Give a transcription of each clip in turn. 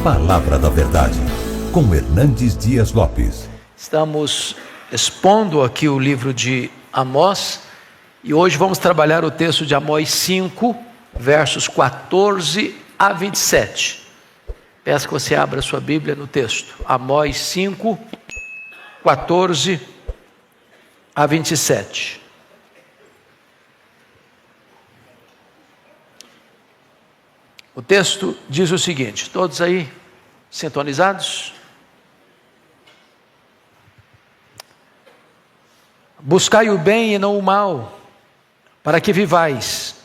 Palavra da Verdade, com Hernandes Dias Lopes. Estamos expondo aqui o livro de Amós e hoje vamos trabalhar o texto de Amós 5, versos 14 a 27. Peço que você abra sua Bíblia no texto. Amós 5, 14 a 27. O texto diz o seguinte, todos aí sintonizados? Buscai o bem e não o mal, para que vivais,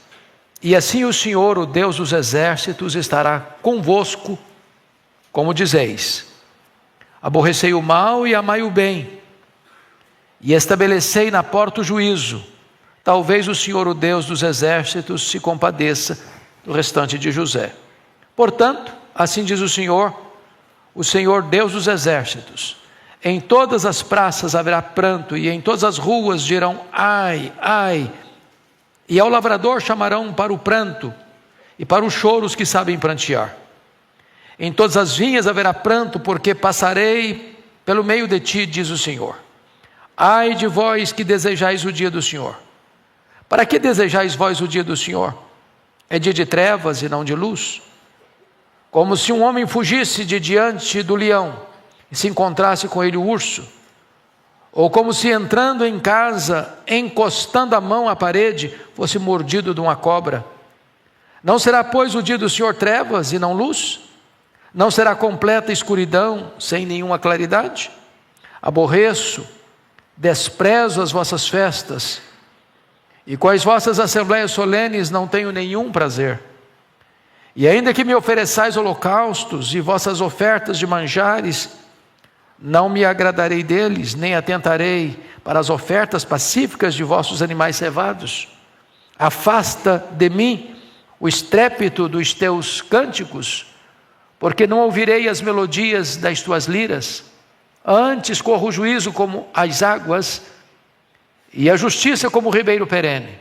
e assim o Senhor, o Deus dos exércitos, estará convosco, como dizeis. Aborrecei o mal e amai o bem, e estabelecei na porta o juízo. Talvez o Senhor, o Deus dos exércitos, se compadeça do restante de José. Portanto, assim diz o Senhor Deus dos exércitos: em todas as praças haverá pranto, e em todas as ruas dirão ai, ai, e ao lavrador chamarão para o pranto, e para os choros que sabem prantear. Em todas as vinhas haverá pranto, porque passarei pelo meio de ti, diz o Senhor. Ai de vós que desejais o dia do Senhor. Para que desejais vós o dia do Senhor? É dia de trevas e não de luz? Como se um homem fugisse de diante do leão e se encontrasse com ele o urso, ou como se entrando em casa, encostando a mão à parede, fosse mordido de uma cobra. Não será, pois, o dia do Senhor trevas e não luz? Não será completa escuridão sem nenhuma claridade? Aborreço, desprezo as vossas festas, e com as vossas assembleias solenes não tenho nenhum prazer. E ainda que me ofereçais holocaustos e vossas ofertas de manjares, não me agradarei deles, nem atentarei para as ofertas pacíficas de vossos animais cevados. Afasta de mim o estrépito dos teus cânticos, porque não ouvirei as melodias das tuas liras. Antes corra o juízo como as águas, e a justiça como o ribeiro perene.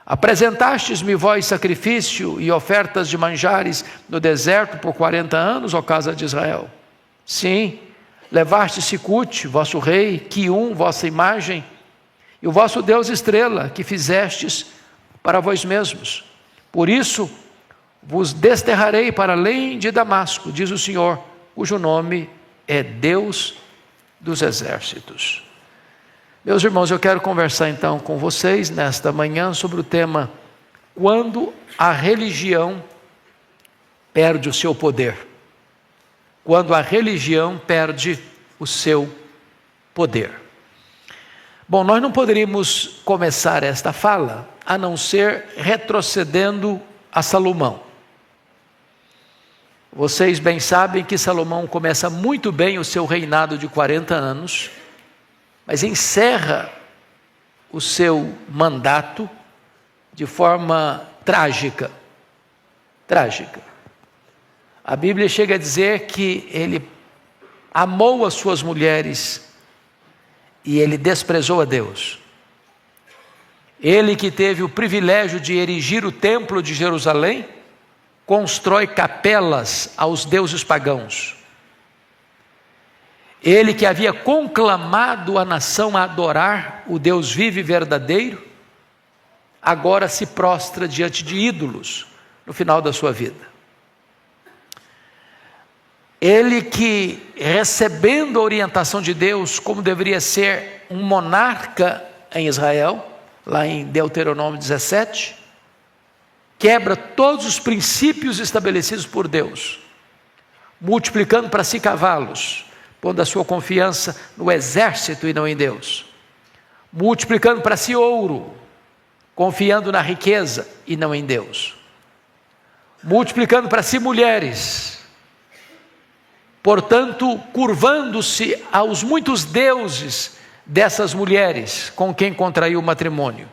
Apresentastes-me vós sacrifício e ofertas de manjares no deserto por 40 anos, ó casa de Israel. Sim, levaste Sicute, vosso rei, Quium, vossa imagem, e o vosso Deus estrela, que fizestes para vós mesmos. Por isso vos desterrarei para além de Damasco, diz o Senhor, cujo nome é Deus dos exércitos. Meus irmãos, eu quero conversar então com vocês nesta manhã sobre o tema: quando a religião perde o seu poder. Quando a religião perde o seu poder. Bom, nós não poderíamos começar esta fala a não ser retrocedendo a Salomão. Vocês bem sabem que Salomão começa muito bem o seu reinado de 40 anos, mas encerra o seu mandato de forma trágica. Trágica. A Bíblia chega a dizer que ele amou as suas mulheres e ele desprezou a Deus. Ele que teve o privilégio de erigir o templo de Jerusalém, constrói capelas aos deuses pagãos. Ele que havia conclamado a nação a adorar o Deus vivo e verdadeiro, agora se prostra diante de ídolos no final da sua vida. Ele que, recebendo a orientação de Deus, como deveria ser um monarca em Israel, lá em Deuteronômio 17, quebra todos os princípios estabelecidos por Deus, multiplicando para si cavalos, pondo a sua confiança no exército e não em Deus, multiplicando para si ouro, confiando na riqueza e não em Deus, multiplicando para si mulheres, portanto, curvando-se aos muitos deuses dessas mulheres com quem contraiu o matrimônio.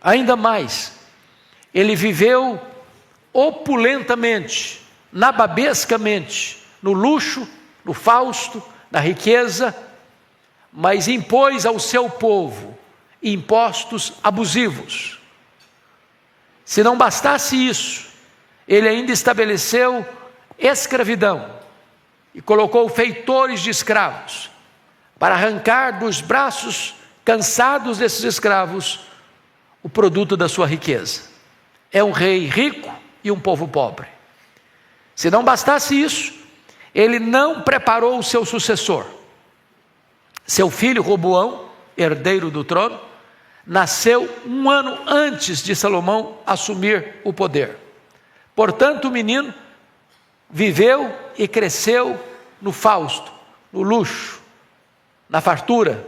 Ainda mais, ele viveu opulentamente, nababescamente, no luxo, no fausto, na riqueza, mas impôs ao seu povo impostos abusivos. Se não bastasse isso, ele ainda estabeleceu escravidão e colocou feitores de escravos para arrancar dos braços cansados desses escravos o produto da sua riqueza. É um rei rico e um povo pobre. Se não bastasse isso, ele não preparou o seu sucessor. Seu filho Roboão, herdeiro do trono, nasceu 1 ano antes de Salomão assumir o poder. Portanto, o menino viveu e cresceu no fausto, no luxo, na fartura,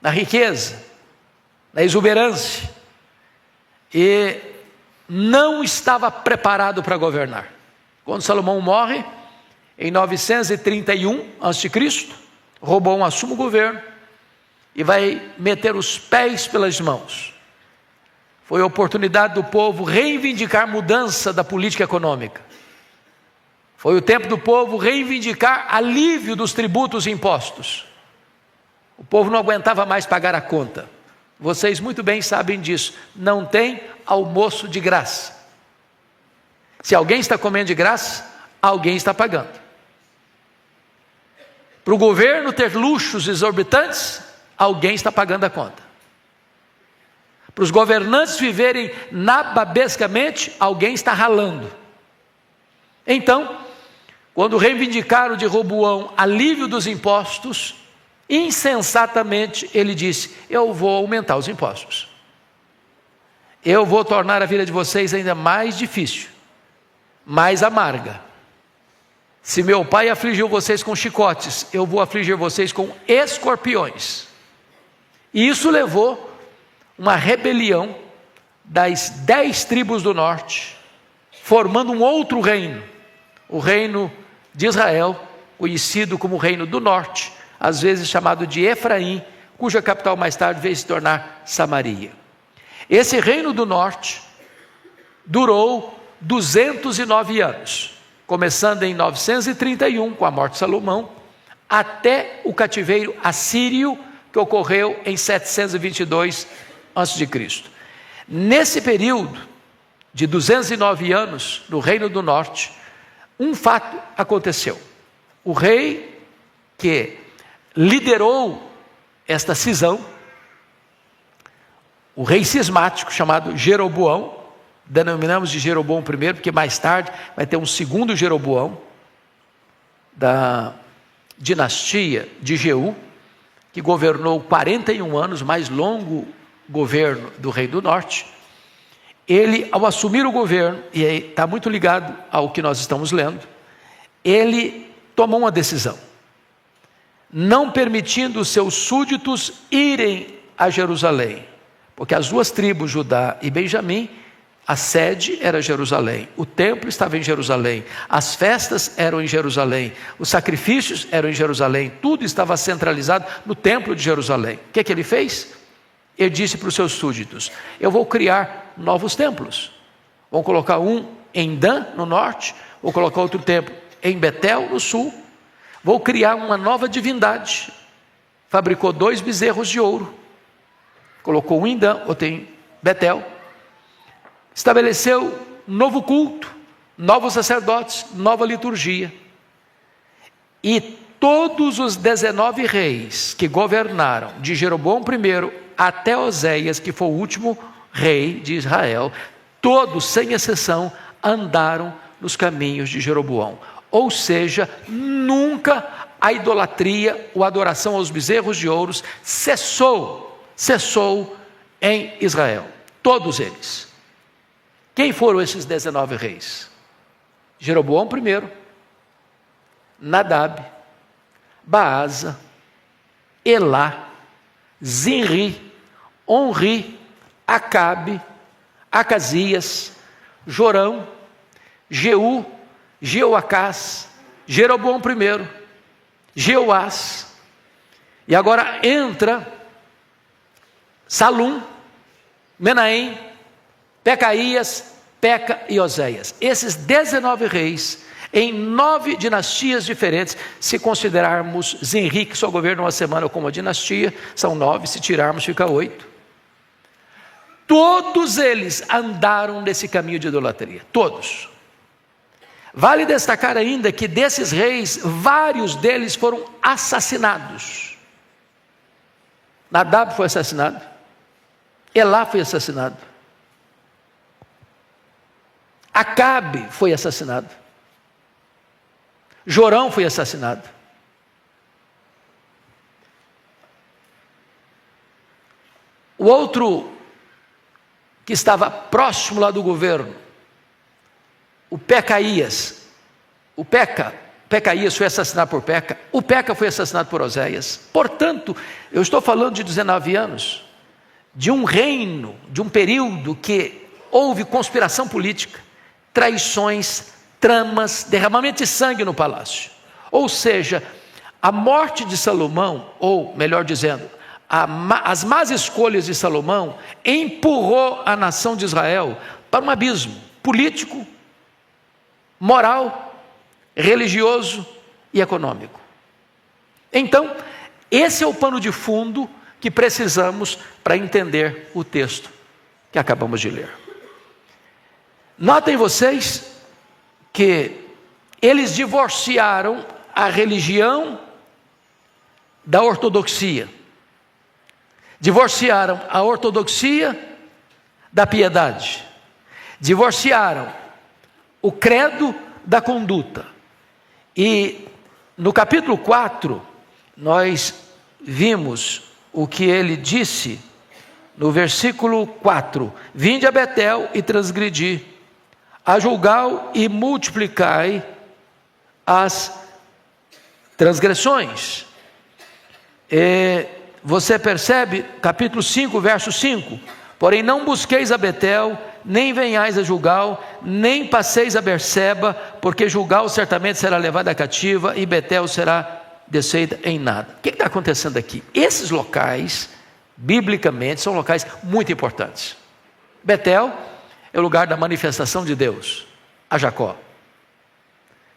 na riqueza, na exuberância, e não estava preparado para governar. Quando Salomão morre, em 931 a.C., Roboão assume o governo e vai meter os pés pelas mãos. Foi a oportunidade do povo reivindicar mudança da política econômica. Foi o tempo do povo reivindicar alívio dos tributos e impostos. O povo não aguentava mais pagar a conta. Vocês muito bem sabem disso. Não tem almoço de graça. Se alguém está comendo de graça, alguém está pagando. Para o governo ter luxos exorbitantes, alguém está pagando a conta. Para os governantes viverem nababescamente, alguém está ralando. Então, quando reivindicaram de Roboão alívio dos impostos, insensatamente ele disse: eu vou aumentar os impostos. Eu vou tornar a vida de vocês ainda mais difícil, mais amarga. Se meu pai afligiu vocês com chicotes, eu vou afligir vocês com escorpiões. E isso levou uma rebelião das 10 tribos do norte, formando um outro reino, o reino de Israel, conhecido como Reino do Norte, às vezes chamado de Efraim, cuja capital mais tarde veio se tornar Samaria. Esse Reino do Norte durou 209 anos, começando em 931, com a morte de Salomão, até o cativeiro assírio, que ocorreu em 722 a.C. Nesse período de 209 anos, no Reino do Norte, um fato aconteceu. O rei que liderou esta cisão, o rei cismático chamado Jeroboão, denominamos de Jeroboão I, porque mais tarde vai ter um segundo Jeroboão, da dinastia de Jeú, que governou 41 anos, mais longo governo do Rei do Norte. Ele, ao assumir o governo, e aí está muito ligado ao que nós estamos lendo, ele tomou uma decisão, não permitindo os seus súditos irem a Jerusalém, porque as 2 tribos, Judá e Benjamim, a sede era Jerusalém, o templo estava em Jerusalém, as festas eram em Jerusalém, os sacrifícios eram em Jerusalém, tudo estava centralizado no templo de Jerusalém. O que é que ele fez? Ele disse para os seus súditos: eu vou criar novos templos. Vou colocar um em Dan, no norte, vou colocar outro templo em Betel, no sul. Vou criar uma nova divindade. Fabricou 2 bezerros de ouro, colocou um em Dan, outro em Betel. Estabeleceu novo culto, novos sacerdotes, nova liturgia. E todos os 19 reis que governaram, de Jeroboão I até Oséias, que foi o último rei de Israel, todos, sem exceção, andaram nos caminhos de Jeroboão. Ou seja, nunca a idolatria ou a adoração aos bezerros de ouro cessou em Israel. Todos eles. Quem foram esses 19 reis? Jeroboão I, Nadab, Baasa, Elá, Zinri, Onri, Acabe, Acasias, Jorão, Jeú, Jeoacás, Jeroboão I, Jeoás, e agora entra Salum, Menahem, Pecaías, Peca e Oséias. Esses 19 reis, em 9 dinastias diferentes, se considerarmos Zinri, que só governa uma semana como uma dinastia, são 9, se tirarmos fica 8. Todos eles andaram nesse caminho de idolatria, todos. Vale destacar ainda que desses reis, vários deles foram assassinados. Nadab foi assassinado, Elá foi assassinado, Acabe foi assassinado, Jorão foi assassinado. O outro que estava próximo lá do governo, o Pecaías, Pecaías foi assassinado por Peca, o Peca foi assassinado por Oséias. Portanto, eu estou falando de 19 anos, de um reino, de um período que houve conspiração política, traições, tramas, derramamento de sangue no palácio. Ou seja, a morte de Salomão, ou melhor dizendo, as más escolhas de Salomão empurrou a nação de Israel para um abismo político, moral, religioso e econômico. Então, esse é o pano de fundo que precisamos para entender o texto que acabamos de ler. Notem vocês que eles divorciaram a religião da ortodoxia. Divorciaram a ortodoxia da piedade. Divorciaram o credo da conduta. E no capítulo 4, nós vimos o que ele disse no versículo 4: vinde a Betel e transgredi, a Gilgal e multiplicai as transgressões. Você percebe, capítulo 5, verso 5: porém não busqueis a Betel, nem venhais a Gilgal, nem passeis a Berseba, porque Gilgal certamente será levada cativa e Betel será desfeita em nada. O que está acontecendo aqui? Esses locais, biblicamente, são locais muito importantes. Betel é o lugar da manifestação de Deus a Jacó.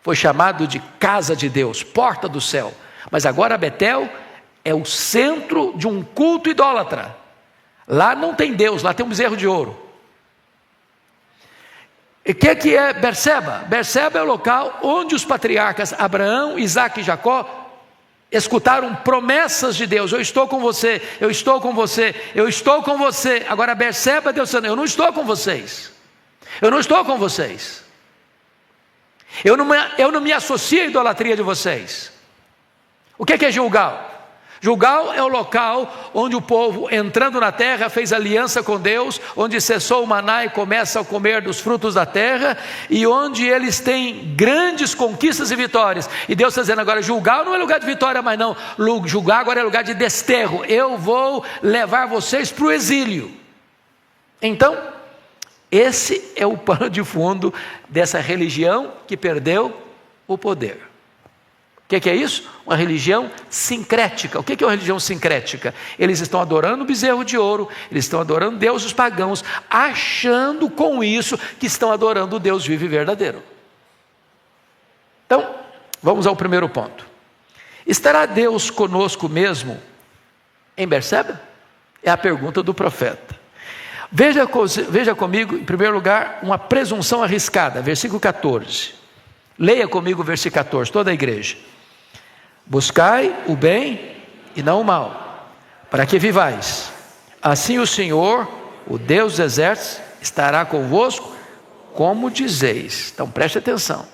Foi chamado de casa de Deus, porta do céu. Mas agora Betel é o centro de um culto idólatra. Lá não tem Deus, lá tem um bezerro de ouro. E o que é Berseba? Berseba é o local onde os patriarcas Abraão, Isaque e Jacó escutaram promessas de Deus. Eu estou com você, eu estou com você, eu estou com você. Agora Berseba, Deus dizendo: eu não estou com vocês, eu não estou com vocês, eu não me associo à idolatria de vocês. O que é Gilgal? Gilgal é o local onde o povo, entrando na terra, fez aliança com Deus, onde cessou o maná e começa a comer dos frutos da terra, e onde eles têm grandes conquistas e vitórias. E Deus está dizendo agora: Gilgal não é lugar de vitória mais não, Gilgal agora é lugar de desterro, eu vou levar vocês para o exílio. Então, esse é o pano de fundo dessa religião que perdeu o poder. O que é isso? Uma religião sincrética. O que é uma religião sincrética? Eles estão adorando o bezerro de ouro, eles estão adorando deuses pagãos, achando com isso que estão adorando o Deus vivo e verdadeiro. Então, vamos ao primeiro ponto. Estará Deus conosco mesmo em Berseba? É a pergunta do profeta. Veja comigo, em primeiro lugar, uma presunção arriscada, versículo 14. Leia comigo o versículo 14, toda a igreja. Buscai o bem e não o mal, para que vivais. Assim o Senhor, o Deus dos exércitos, estará convosco, como dizeis. Então preste atenção.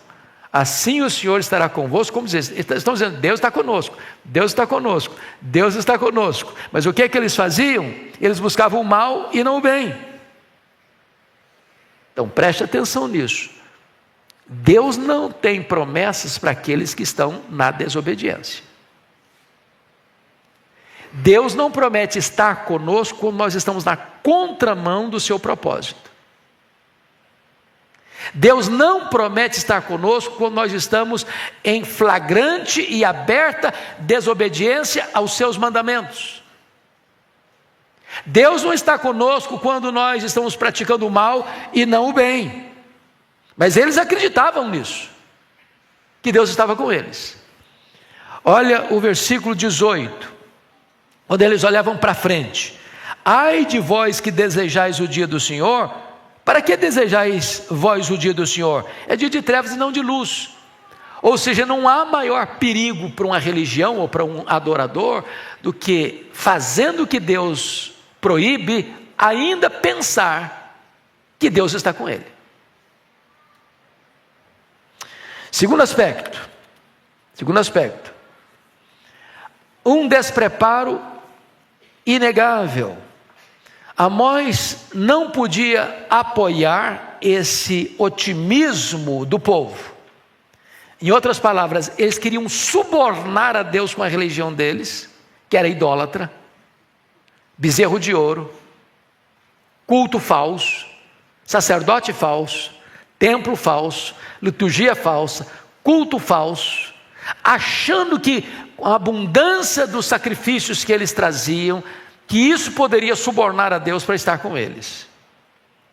Assim o Senhor estará convosco, como dizeis. Estão dizendo: Deus está conosco, Deus está conosco, Deus está conosco. Mas o que é que eles faziam? Eles buscavam o mal e não o bem. Então preste atenção nisso. Deus não tem promessas para aqueles que estão na desobediência. Deus não promete estar conosco quando nós estamos na contramão do seu propósito. Deus não promete estar conosco quando nós estamos em flagrante e aberta desobediência aos seus mandamentos. Deus não está conosco quando nós estamos praticando o mal e não o bem. Mas eles acreditavam nisso, que Deus estava com eles. Olha o versículo 18, onde eles olhavam para frente. Ai de vós que desejais o dia do Senhor, Para que desejais vós o dia do Senhor? É dia de trevas e não de luz. Ou seja, não há maior perigo para uma religião ou para um adorador do que, fazendo o que Deus proíbe, ainda pensar que Deus está com ele. Segundo aspecto, um despreparo inegável. Amós não podia apoiar esse otimismo do povo. Em outras palavras, eles queriam subornar a Deus com a religião deles, que era idólatra, bezerro de ouro, culto falso, sacerdote falso, templo falso, liturgia falsa, culto falso, achando que com a abundância dos sacrifícios que eles traziam, que isso poderia subornar a Deus para estar com eles.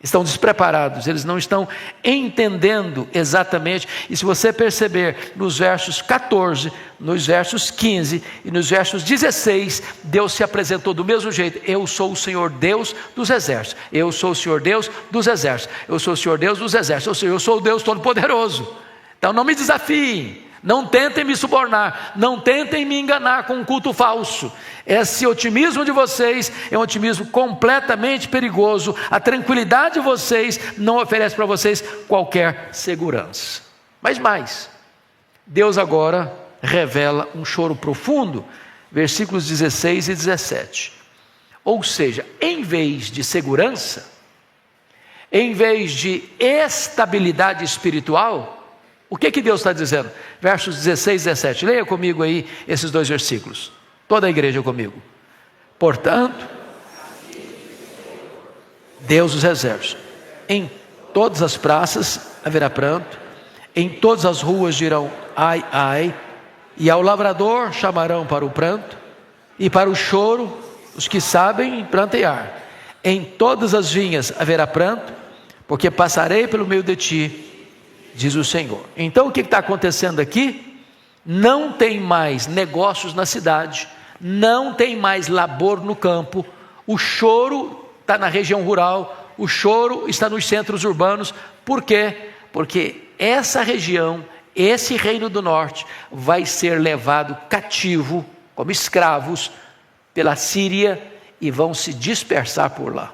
Estão despreparados, eles não estão entendendo exatamente. E se você perceber nos versos 14, nos versos 15 e nos versos 16, Deus se apresentou do mesmo jeito: eu sou o Senhor Deus dos exércitos, eu sou o Senhor Deus dos exércitos, eu sou o Senhor Deus dos exércitos, ou seja, eu sou o Deus Todo-Poderoso. Então não me desafiem, não tentem me subornar, não tentem me enganar com um culto falso. Esse otimismo de vocês é um otimismo completamente perigoso. A tranquilidade de vocês não oferece para vocês qualquer segurança. Mas mais, Deus agora revela um choro profundo, versículos 16 e 17. Ou seja, em vez de segurança, em vez de estabilidade espiritual, o que Deus está dizendo? Versos 16 e 17, leia comigo aí esses dois versículos, toda a igreja comigo. Portanto, Deus dos exércitos, em todas as praças haverá pranto, em todas as ruas dirão ai, ai, e ao lavrador chamarão para o pranto, e para o choro os que sabem prantear. Em todas as vinhas haverá pranto, porque passarei pelo meio de ti, diz o Senhor. Então o que está acontecendo aqui? Não tem mais negócios na cidade, não tem mais labor no campo, o choro está na região rural, o choro está nos centros urbanos. Por quê? Porque essa região, esse reino do norte, vai ser levado cativo, como escravos, pela Síria, e vão se dispersar por lá.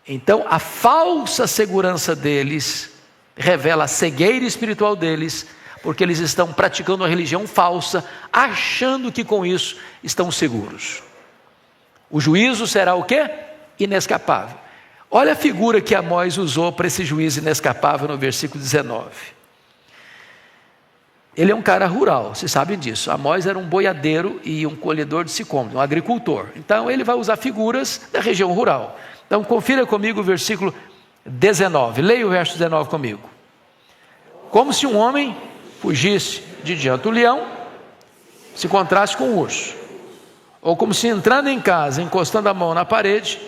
Então a falsa segurança deles revela a cegueira espiritual deles, porque eles estão praticando uma religião falsa, achando que com isso estão seguros. O juízo será o quê? Inescapável. Olha a figura que Amós usou para esse juízo inescapável no versículo 19. Ele é um cara rural, vocês sabem disso. Amós era um boiadeiro e um colhedor de sicômoros, um agricultor. Então ele vai usar figuras da região rural. Então confira comigo o versículo 19, leia o verso 19 comigo. Como se um homem fugisse de diante do leão, se encontrasse com o urso, ou como se entrando em casa, encostando a mão na parede,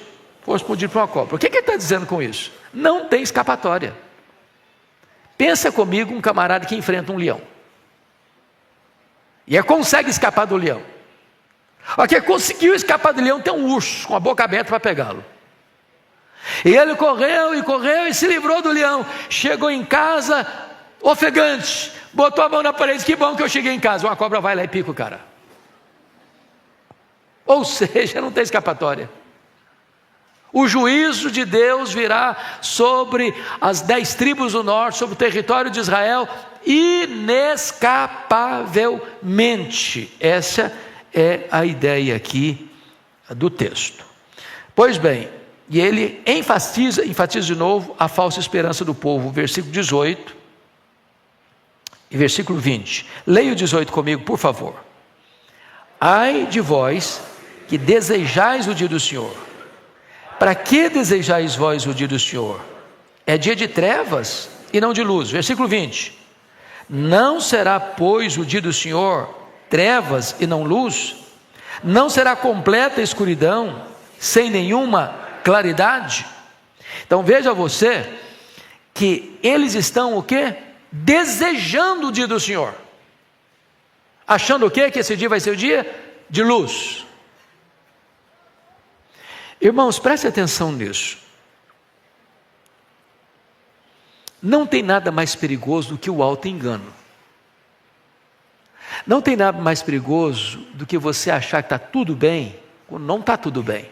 fosse explodido por uma cobra. O que ele está dizendo com isso? Não tem escapatória. Pensa comigo um camarada que enfrenta um leão, e consegue escapar do leão. Ok, conseguiu escapar do leão, tem um urso com a boca aberta para pegá-lo. E ele correu e se livrou do leão. Chegou em casa ofegante, botou a mão na parede: que bom que eu cheguei em casa. Uma cobra vai lá e pica o cara. Ou seja, não tem escapatória. O juízo de Deus virá sobre as 10 tribos do norte, sobre o território de Israel, inescapavelmente. Essa é a ideia aqui do texto. Pois bem, e ele enfatiza de novo a falsa esperança do povo, versículo 18 e versículo 20. Leia o 18 comigo, por favor. Ai de vós que desejais o dia do Senhor. Para que desejais vós o dia do Senhor? É dia de trevas e não de luz. Versículo 20. Não será, pois, o dia do Senhor trevas e não luz? Não será completa escuridão, sem nenhuma claridade? Então veja você que eles estão o quê? Desejando o dia do Senhor, achando o quê? Que esse dia vai ser o dia de luz. Irmãos, preste atenção nisso. não tem nada mais perigoso do que o auto-engano. Não tem nada mais perigoso do que você achar que está tudo bem, quando não está tudo bem.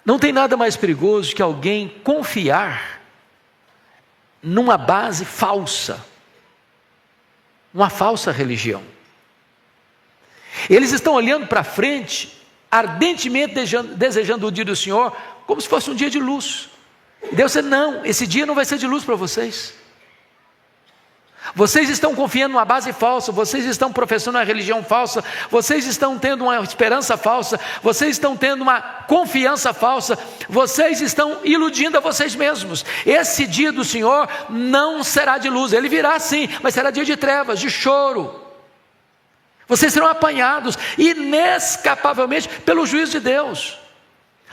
Não tem nada mais perigoso que alguém confiar numa base falsa, uma falsa religião. Eles estão olhando para frente, ardentemente desejando o dia do Senhor, como se fosse um dia de luz. Deus disse: não, esse dia não vai ser de luz para vocês. Vocês estão confiando numa base falsa, vocês estão professando uma religião falsa, vocês estão tendo uma esperança falsa, vocês estão tendo uma confiança falsa, vocês estão iludindo a vocês mesmos. Esse dia do Senhor não será de luz, ele virá sim, mas será dia de trevas, de choro. Vocês serão apanhados inescapavelmente pelo juízo de Deus.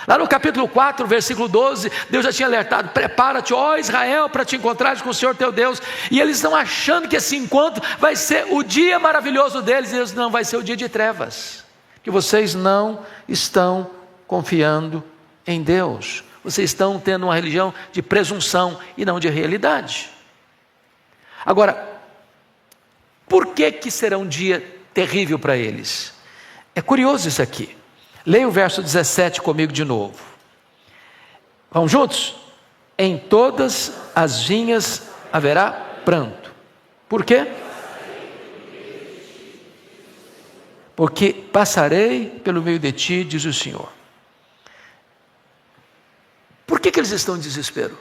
Lá no capítulo 4, versículo 12, Deus já tinha alertado: prepara-te, ó Israel, para te encontrares com o Senhor teu Deus. E eles estão achando que esse encontro vai ser o dia maravilhoso deles, e Deus: não, vai ser o dia de trevas, que vocês não estão confiando em Deus, vocês estão tendo uma religião de presunção e não de realidade. Agora, por que será um dia terrível para eles? É curioso isso aqui. Leia o verso 17 comigo de novo. Vamos juntos? Em todas as vinhas haverá pranto. Por quê? Porque passarei pelo meio de ti, diz o Senhor. Por que eles estão em desespero?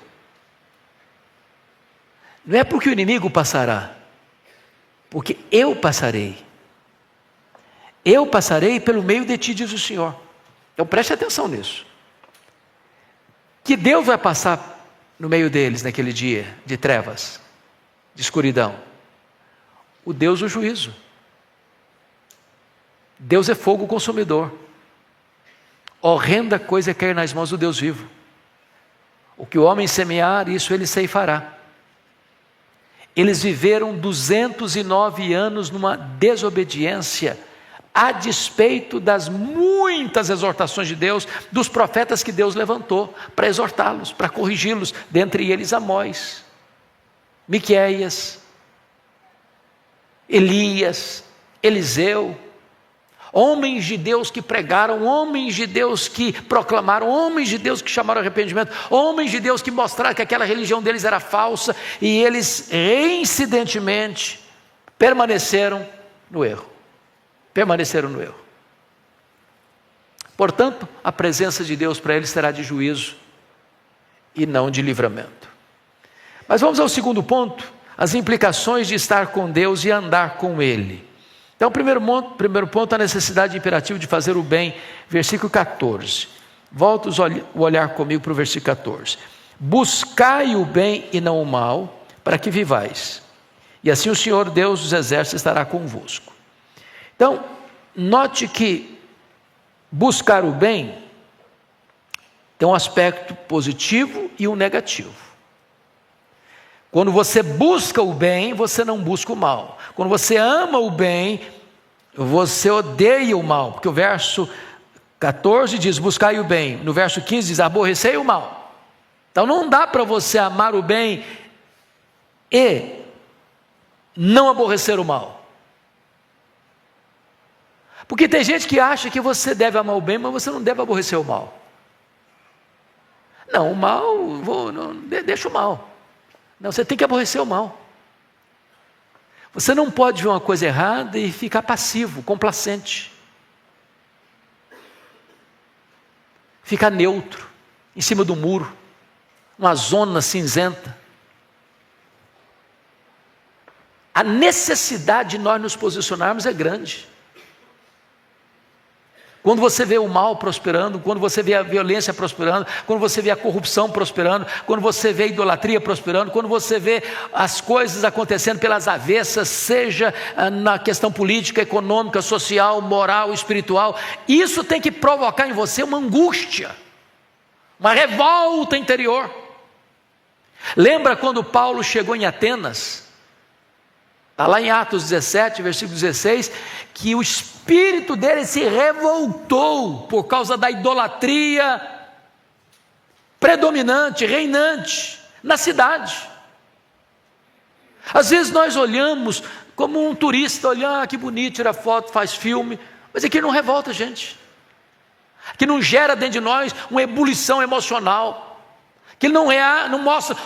Não é porque o inimigo passará, porque eu passarei. Eu passarei pelo meio de ti, diz o Senhor. Então preste atenção nisso. Que Deus vai passar no meio deles naquele dia de trevas, de escuridão? O Deus do juízo. Deus é fogo consumidor. Horrenda coisa é cair nas mãos do Deus vivo. O que o homem semear, isso ele ceifará. Eles viveram 209 anos numa desobediência, a despeito das muitas exortações de Deus, dos profetas que Deus levantou para exortá-los, para corrigi-los, dentre eles Amós, Miqueias, Elias, Eliseu, homens de Deus que pregaram, homens de Deus que proclamaram, homens de Deus que chamaram arrependimento, homens de Deus que mostraram que aquela religião deles era falsa, e eles reincidentemente permaneceram no erro. Portanto, a presença de Deus para eles será de juízo e não de livramento. Mas vamos ao segundo ponto, as implicações de estar com Deus e andar com Ele. Então, primeiro ponto, a necessidade imperativa de fazer o bem, versículo 14. Volta o olhar comigo para o versículo 14. Buscai o bem e não o mal, para que vivais, e assim o Senhor Deus dos exércitos estará convosco. Então, note que buscar o bem tem um aspecto positivo e um negativo. Quando você busca o bem, você não busca o mal. Quando você ama o bem, você odeia o mal, porque o verso 14 diz: buscai o bem. No verso 15 diz: aborrecei o mal. Então não dá para você amar o bem e não aborrecer o mal. Porque tem gente que acha que você deve amar o bem, mas você não deve aborrecer o mal. Não, o mal, deixa o mal. Não, você tem que aborrecer o mal. Você não pode ver uma coisa errada e ficar passivo, complacente. Ficar neutro, em cima do muro, uma zona cinzenta. A necessidade de nós nos posicionarmos é grande. Quando você vê o mal prosperando, quando você vê a violência prosperando, quando você vê a corrupção prosperando, quando você vê a idolatria prosperando, quando você vê as coisas acontecendo pelas avessas, seja na questão política, econômica, social, moral, espiritual, isso tem que provocar em você uma angústia, uma revolta interior. Lembra quando Paulo chegou em Atenas? Está lá em Atos 17, versículo 16, que o espírito dele se revoltou por causa da idolatria predominante, reinante. na cidade. Às vezes nós olhamos como um turista, olha, que bonito, tira foto, faz filme, mas aquilo não revolta a gente, que não gera dentro de nós uma ebulição emocional, que não mostra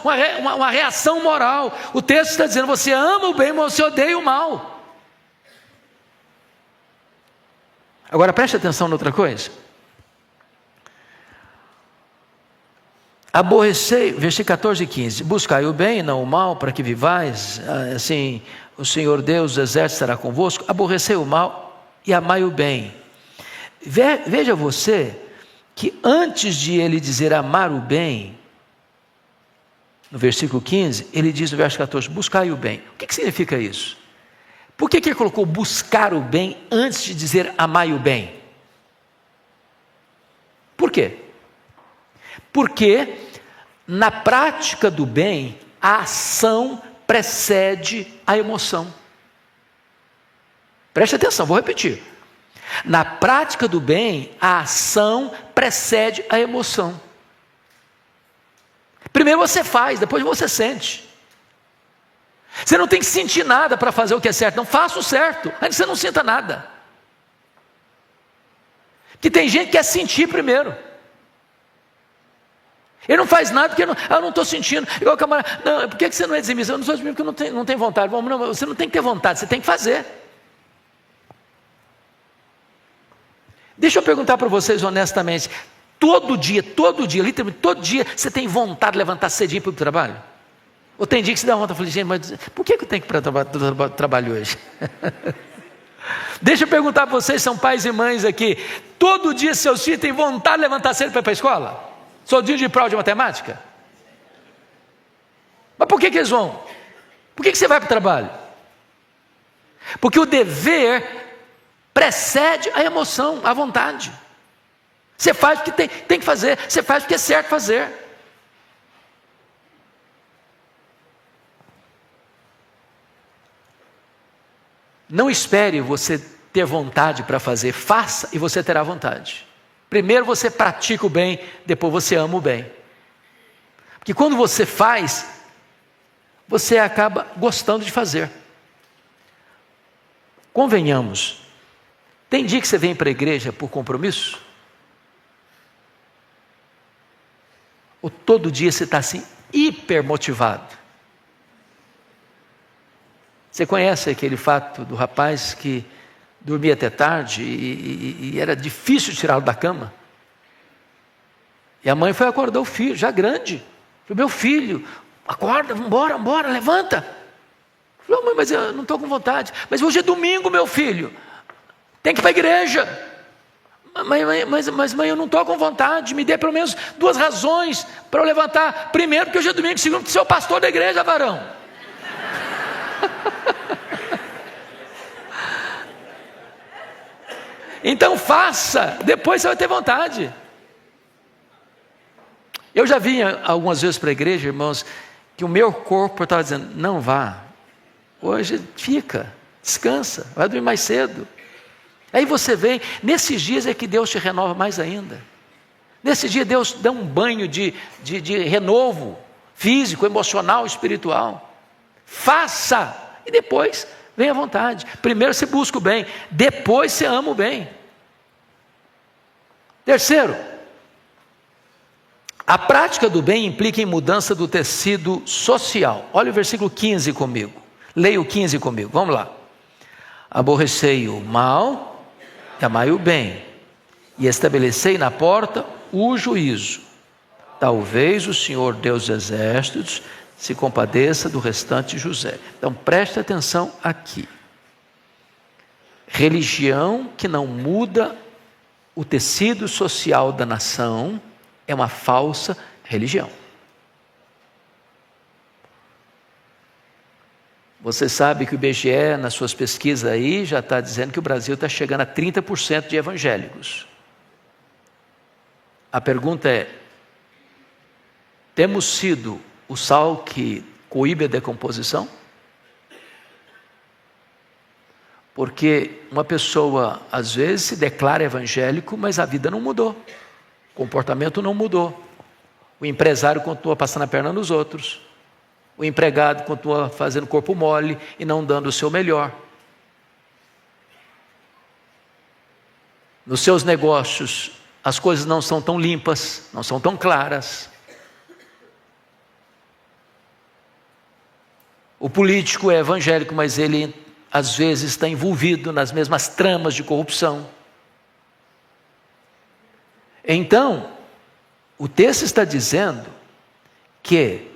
uma reação moral. O texto está dizendo, você ama o bem, mas você odeia o mal. Agora preste atenção noutra coisa. Aborrecei, versículo 14 e 15, buscai o bem e não o mal, para que vivais, assim o Senhor Deus dos exércitos estará convosco. Aborrecei o mal e amai o bem. Veja você, que antes de ele dizer amar o bem, no versículo 15, ele diz no verso 14, buscai o bem. O que significa isso? Por que ele colocou buscar o bem antes de dizer amai o bem? Por quê? Porque na prática do bem, a ação precede a emoção. Preste atenção, vou repetir. Na prática do bem, a ação precede a emoção. Primeiro você faz, depois você sente. Você não tem que sentir nada para fazer o que é certo, não, faça o certo, ainda que você não sinta nada. Porque tem gente que quer sentir primeiro. Ele não faz nada porque eu não estou sentindo. Igual o camarada, não, por que você não é dizimista? Eu não sou dizimista porque eu não tenho vontade. Bom, não, você não tem que ter vontade, você tem que fazer. Deixa eu perguntar para vocês honestamente, todo dia, literalmente todo dia, você tem vontade de levantar cedinho para o trabalho? Ou tem dia que você dá vontade, eu falei, gente, mas por que eu tenho que ir para o trabalho hoje? Deixa eu perguntar para vocês, são pais e mães aqui, todo dia seus filhos têm vontade de levantar cedo para ir para a escola? Só dia de prova de matemática? Mas por que eles vão? Por que você vai para o trabalho? Porque o dever precede a emoção, a vontade. Você faz o que tem que fazer, você faz o que é certo fazer. Não espere você ter vontade para fazer, faça e você terá vontade. Primeiro você pratica o bem, depois você ama o bem. Porque quando você faz, você acaba gostando de fazer. Convenhamos, tem dia que você vem para a igreja por compromisso? Ou todo dia você está assim, hiper motivado? Você conhece aquele fato do rapaz que dormia até tarde e era difícil tirá-lo da cama? E a mãe foi acordar o filho, já grande. Falou, meu filho, acorda, vambora, levanta. Falou, mãe, mas eu não estou com vontade. Mas hoje é domingo, meu filho. Tem que ir para a igreja. Mas mãe, eu não estou com vontade. Me dê pelo menos 2 razões para eu levantar. Primeiro, porque hoje é domingo. Segundo, porque você é o pastor da igreja, varão. Então faça, depois você vai ter vontade. Eu já vim algumas vezes para a igreja, irmãos, que o meu corpo estava dizendo, não vá, hoje fica, descansa, vai dormir mais cedo. Aí você vem, nesses dias é que Deus te renova mais ainda. Nesse dia Deus dá um banho de renovo físico, emocional, espiritual. Faça, e depois vem à vontade. Primeiro você busca o bem, depois você ama o bem. Terceiro, a prática do bem implica em mudança do tecido social. Olha o versículo 15 comigo. Leia o 15 comigo, vamos lá. Aborrecei o mal e amai o bem, e estabelecei na porta o juízo. Talvez o Senhor Deus dos exércitos se compadeça do restante de José. Então preste atenção aqui. Religião que não muda o tecido social da nação é uma falsa religião. Você sabe que o IBGE, nas suas pesquisas aí, já está dizendo que o Brasil está chegando a 30% de evangélicos. A pergunta é, temos sido o sal que coíbe a decomposição? Porque uma pessoa, às vezes, se declara evangélico, mas a vida não mudou, o comportamento não mudou, O empresário continua passando a perna nos outros. O empregado continua fazendo corpo mole e não dando o seu melhor. Nos seus negócios, as coisas não são tão limpas, não são tão claras. O político é evangélico, mas ele às vezes está envolvido nas mesmas tramas de corrupção. Então, o texto está dizendo que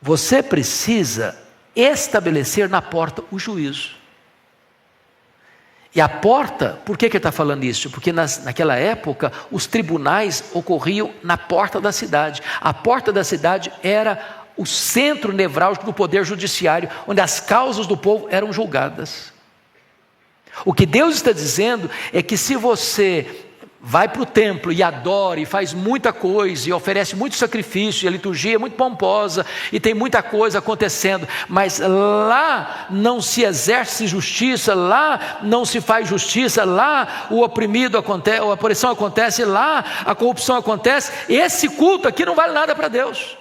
você precisa estabelecer na porta o juízo. E a porta, por que ele está falando isso? Porque naquela época, os tribunais ocorriam na porta da cidade. A porta da cidade era o centro nevrálgico do poder judiciário, onde as causas do povo eram julgadas. O que Deus está dizendo é que se você vai para o templo e adora e faz muita coisa e oferece muito sacrifício, e a liturgia é muito pomposa e tem muita coisa acontecendo, mas lá não se exerce justiça, lá não se faz justiça, lá o oprimido acontece, a opressão acontece, lá a corrupção acontece, esse culto aqui não vale nada para Deus.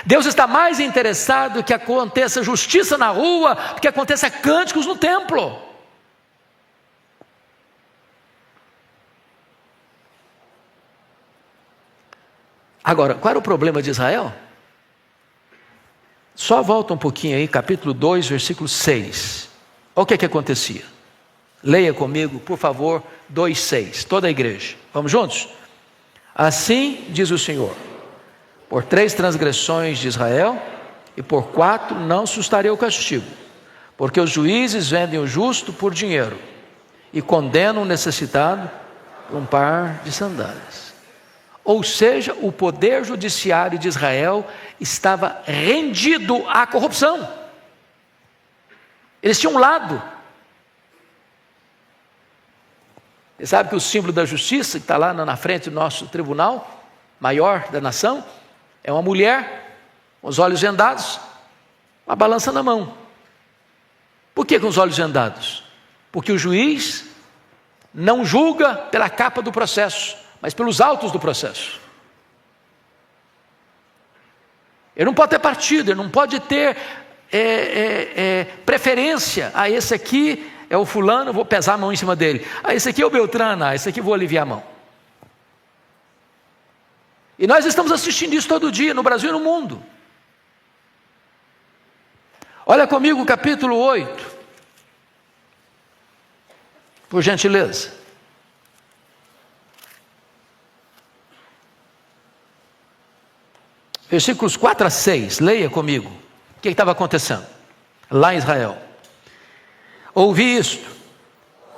Deus está mais interessado que aconteça justiça na rua do que aconteça cânticos no templo. Agora, qual era o problema de Israel? Só volta um pouquinho aí, capítulo 2, versículo 6. Olha o que acontecia. Leia comigo, por favor, 2:6, toda a igreja. Vamos juntos? Assim diz o Senhor: por 3 transgressões de Israel, e por 4 não sustarei o castigo, porque os juízes vendem o justo por dinheiro, e condenam o necessitado por um par de sandálias. Ou seja, o poder judiciário de Israel estava rendido à corrupção. Eles tinham um lado. Você sabe que o símbolo da justiça, que está lá na frente do nosso tribunal maior da nação, é uma mulher com os olhos vendados, uma balança na mão. Por que com os olhos vendados? Porque o juiz não julga pela capa do processo, mas pelos autos do processo. Ele não pode ter partido, ele não pode ter preferência. Esse aqui é o fulano, vou pesar a mão em cima dele. Esse aqui é o Beltrano, esse aqui vou aliviar a mão. E nós estamos assistindo isso todo dia, no Brasil e no mundo. Olha comigo o capítulo 8, por gentileza. Versículos 4 a 6, leia comigo. O que estava acontecendo lá em Israel? Ouvi isto,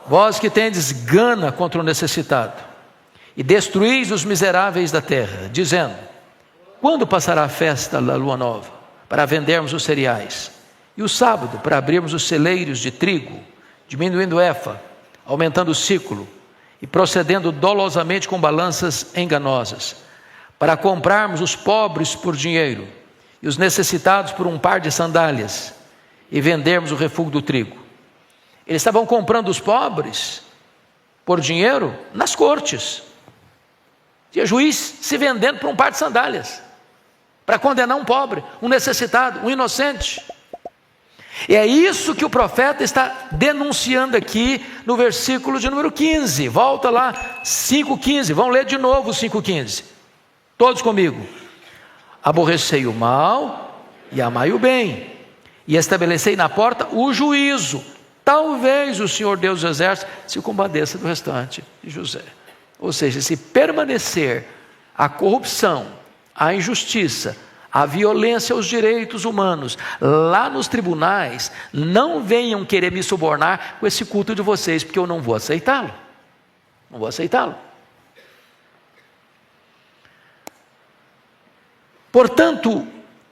vós que tendes gana contra o necessitado, e destruís os miseráveis da terra, dizendo: quando passará a festa da lua nova, para vendermos os cereais, e o sábado, para abrirmos os celeiros de trigo, diminuindo o efa, aumentando o ciclo, e procedendo dolosamente com balanças enganosas, para comprarmos os pobres por dinheiro, e os necessitados por um par de sandálias, e vendermos o refúgio do trigo. Eles estavam comprando os pobres por dinheiro nas cortes. Tinha juiz se vendendo por um par de sandálias, para condenar um pobre, um necessitado, um inocente. E é isso que o profeta está denunciando aqui no versículo de número 15. Volta lá, 5,15. Vamos ler de novo o 5,15. Todos comigo. Aborrecei o mal e amai o bem, e estabelecei na porta o juízo. Talvez o Senhor Deus dos Exércitos se compadeça do restante de José. Ou seja, se permanecer a corrupção, a injustiça, a violência aos direitos humanos lá nos tribunais, não venham querer me subornar com esse culto de vocês, porque eu não vou aceitá-lo. Não vou aceitá-lo. Portanto,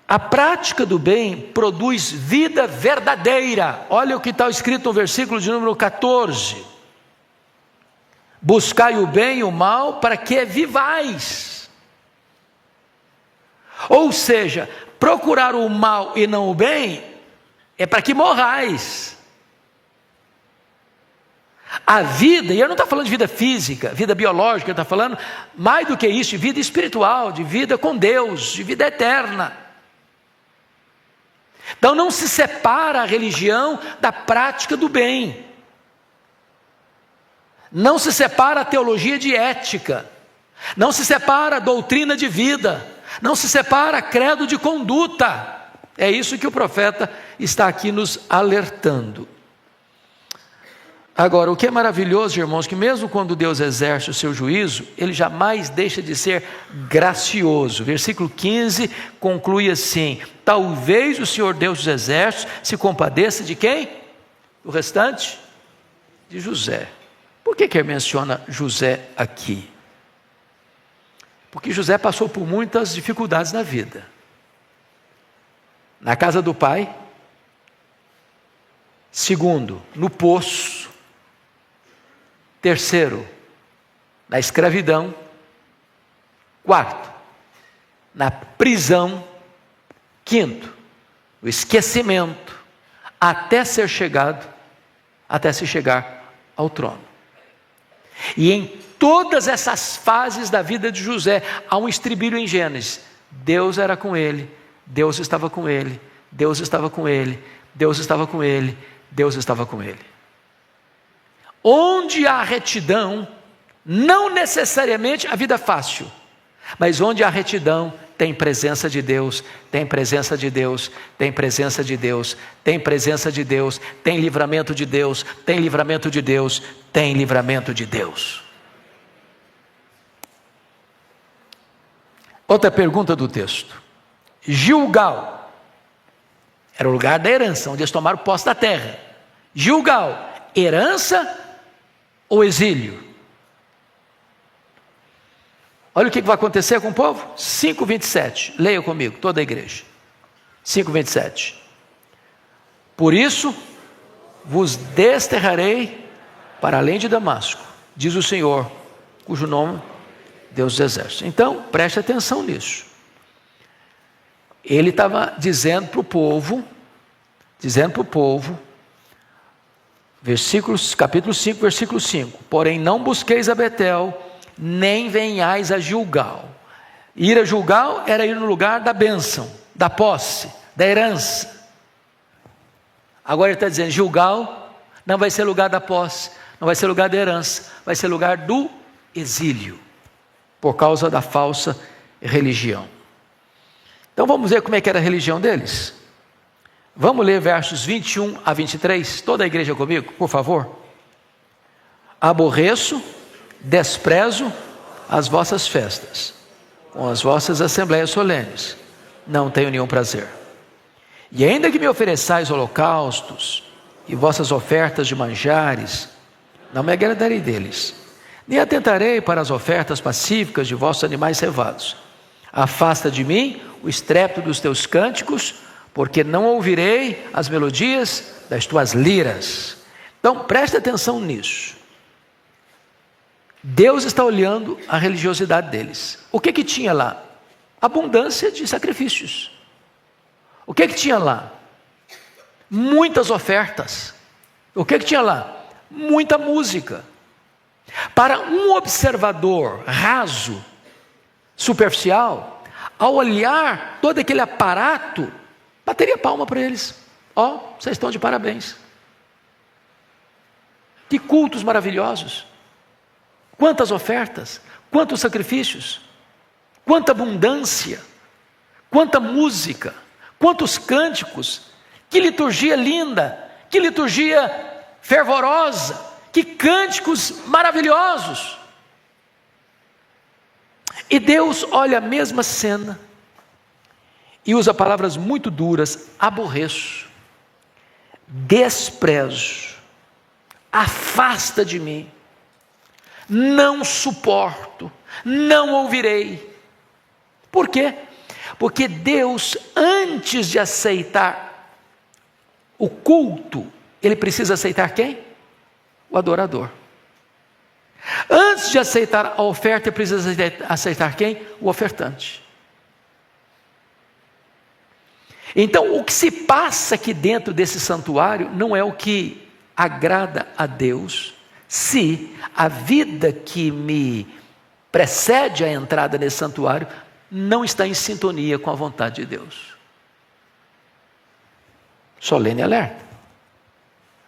a prática do bem produz vida verdadeira. Olha o que está escrito no versículo de número 14. Buscai o bem e o mal para que vivais. Ou seja, procurar o mal e não o bem é para que morrais. A vida, e eu não estou falando de vida física, vida biológica, eu estou falando mais do que isso, de vida espiritual, de vida com Deus, de vida eterna. Então não se separa a religião da prática do bem. Não se separa a teologia de ética. Não se separa a doutrina de vida. Não se separa credo de conduta. É isso que o profeta está aqui nos alertando. Agora, o que é maravilhoso, irmãos, que mesmo quando Deus exerce o seu juízo, Ele jamais deixa de ser gracioso. Versículo 15 conclui assim: talvez o Senhor Deus dos exércitos se compadeça de quem? O restante? De José. Por que ele menciona José aqui? Porque José passou por muitas dificuldades na vida. Na casa do pai. Segundo, no poço. Terceiro, na escravidão. Quarto, na prisão. Quinto, no esquecimento, até se chegar ao trono. E em todas essas fases da vida de José, há um estribilho em Gênesis: Deus era com ele, Deus estava com ele, Deus estava com ele, Deus estava com ele, Deus estava com ele. Onde há retidão, não necessariamente a vida fácil, mas onde há retidão, tem presença de Deus, tem presença de Deus, tem presença de Deus, tem presença de Deus, tem livramento de Deus, tem livramento de Deus, tem livramento de Deus. Outra pergunta do texto. Gilgal era o lugar da herança, onde eles tomaram posse da terra. Gilgal, herança ou exílio? Olha o que vai acontecer com o povo. 5:27, leia comigo, toda a igreja. 5:27. Por isso vos desterrarei para além de Damasco, diz o Senhor, cujo nome Deus dos exércitos. Então, preste atenção nisso. Ele estava dizendo para o povo, capítulo 5, versículo 5: porém não busqueis a Betel, nem venhais a Gilgal. Ir a Gilgal era ir no lugar da bênção, da posse, da herança. Agora ele está dizendo: Gilgal não vai ser lugar da posse, não vai ser lugar da herança, vai ser lugar do exílio, por causa da falsa religião. Então vamos ver como é que era a religião deles. Vamos ler versos 21 a 23, toda a igreja comigo, por favor. Aborreço, desprezo as vossas festas, com as vossas assembleias solenes, não tenho nenhum prazer. E ainda que me ofereçais holocaustos e vossas ofertas de manjares, não me agradarei deles, nem atentarei para as ofertas pacíficas de vossos animais cevados. Afasta de mim o estrépito dos teus cânticos, porque não ouvirei as melodias das tuas liras. Então preste atenção nisso. Deus está olhando a religiosidade deles. O que tinha lá? Abundância de sacrifícios. O que tinha lá? Muitas ofertas. O que tinha lá? Muita música. Para um observador raso, superficial, ao olhar todo aquele aparato, bateria palma para eles. Vocês estão de parabéns. Que cultos maravilhosos. Quantas ofertas, quantos sacrifícios, quanta abundância, quanta música, quantos cânticos, que liturgia linda, que liturgia fervorosa, que cânticos maravilhosos. E Deus olha a mesma cena e usa palavras muito duras: aborreço, desprezo, afasta de mim, não suporto, não ouvirei. Por quê? Porque Deus, antes de aceitar o culto, Ele precisa aceitar quem? O adorador. Antes de aceitar a oferta, Ele precisa aceitar quem? O ofertante. Então, o que se passa aqui dentro desse santuário não é o que agrada a Deus, se a vida que me precede a entrada nesse santuário não está em sintonia com a vontade de Deus. Solene alerta.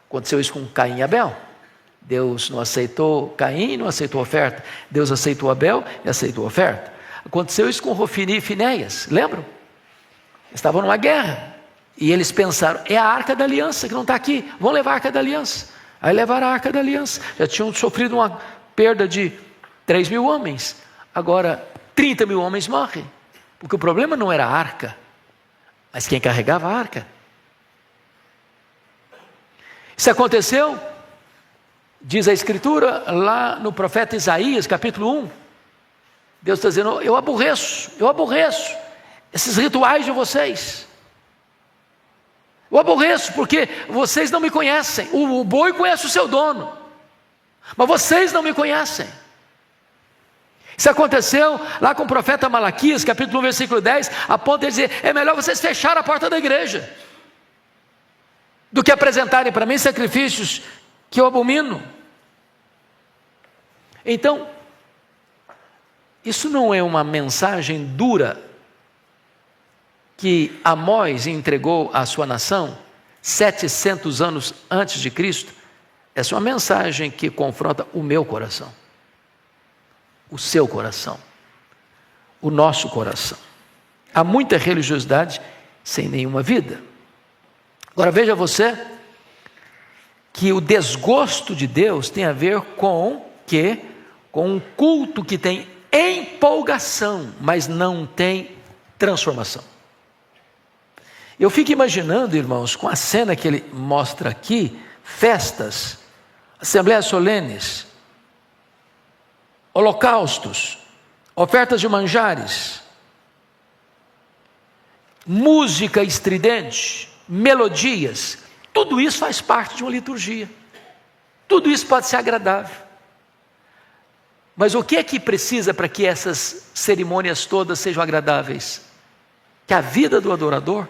Aconteceu isso com Caim e Abel. Deus não aceitou Caim, não aceitou a oferta. Deus aceitou Abel e aceitou a oferta. Aconteceu isso com Hofni e Finéias, lembram? Estavam numa guerra e eles pensaram, é a Arca da Aliança que não está aqui, vão levar a Arca da Aliança. Aí levaram a Arca da Aliança, já tinham sofrido uma perda de 3.000 homens, agora 30.000 homens morrem, porque o problema não era a arca, mas quem carregava a arca. Isso aconteceu, diz a Escritura, lá no profeta Isaías, capítulo 1, Deus está dizendo, eu aborreço esses rituais de vocês. Eu aborreço porque vocês não me conhecem. O boi conhece o seu dono, mas vocês não me conhecem. Isso aconteceu lá com o profeta Malaquias, capítulo 1, versículo 10, a ponto de dizer, é melhor vocês fecharem a porta da igreja do que apresentarem para mim sacrifícios que eu abomino. Então, isso não é uma mensagem dura que Amós entregou à sua nação 700 anos antes de Cristo. Essa é uma mensagem que confronta o meu coração, o seu coração, o nosso coração. Há muita religiosidade sem nenhuma vida. Agora veja você que o desgosto de Deus tem a ver com um culto que tem empolgação, mas não tem transformação. Eu fico imaginando, irmãos, com a cena que ele mostra aqui, festas, assembleias solenes, holocaustos, ofertas de manjares, música estridente, melodias, tudo isso faz parte de uma liturgia. Tudo isso pode ser agradável. Mas o que é que precisa para que essas cerimônias todas sejam agradáveis? Que a vida do adorador